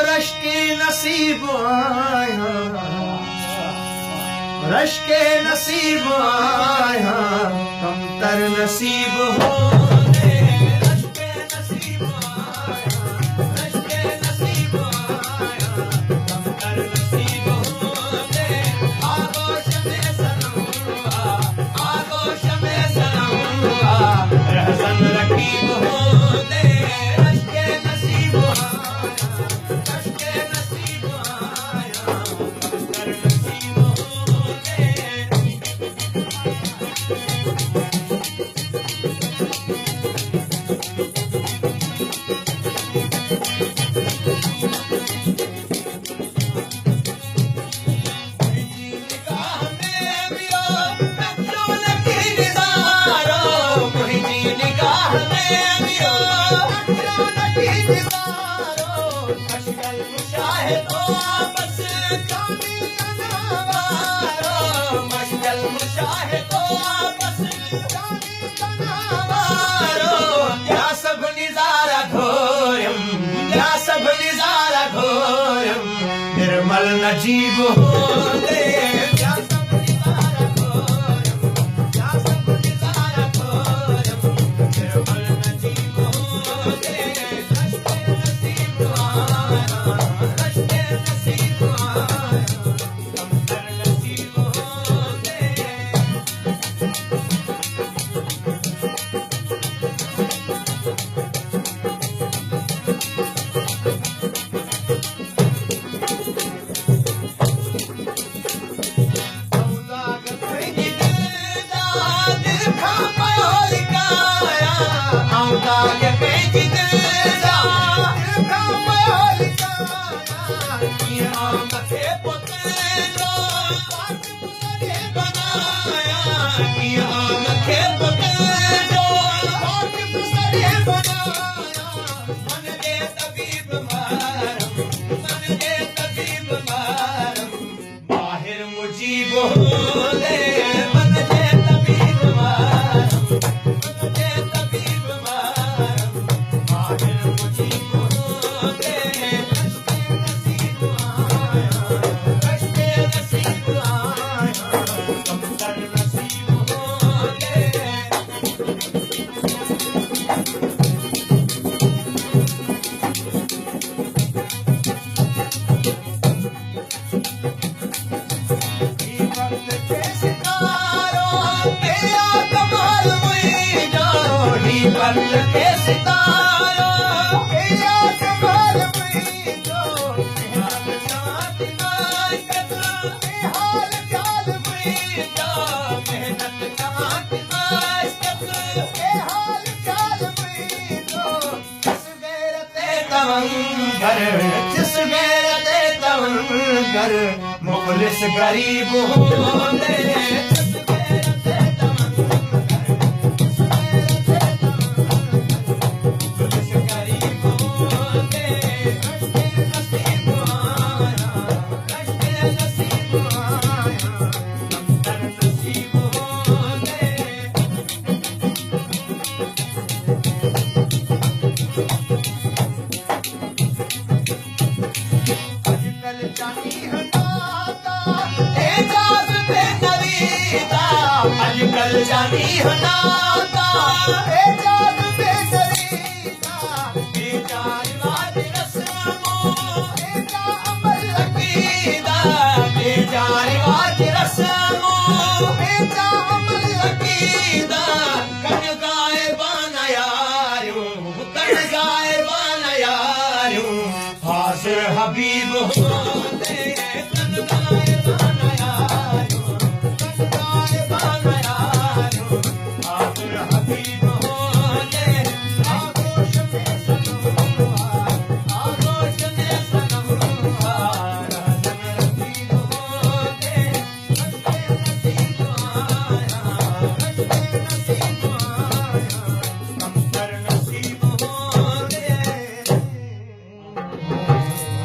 Rush के नसीब आया, रश के नसीब आया, कमतर नसीब हो दे। रश के नसीब आया, रश के नसीब आया, कमतर नसीब हो दे। आगोश में सनम हुआ, आगोश में सनम हुआ, रहसन रकीब हो दे। रश के नसीब आया, रश के नसीब आया, कमतर नसीब हो दे। निर्मल नजीब हो दे। क्या सब निजारा घोरम, क्या सब निजारा घोरम, निर्मल नजीब हो दे। रश के नसीब आया, रश के नसीब आया, कमतर नसीब हो दे। बाहिर मुजीब हो दे, मन दे तबीब मारम, मन दे तबीब मारम, बाहिर मुजीब हो दे। रश के नसीब आया, रश के नसीब आया, कमतर नसीब हो दे। बंद के सितारों के कमाल में जो हाल चाल नायकत के हाल चाल में जो मेहनत कमात नायकत के हाल चाल में जो जिस गैरते तवंगर, जिस गैरते तवंगर, मुखलिस गरीब हो दे। आजकल जानी है ना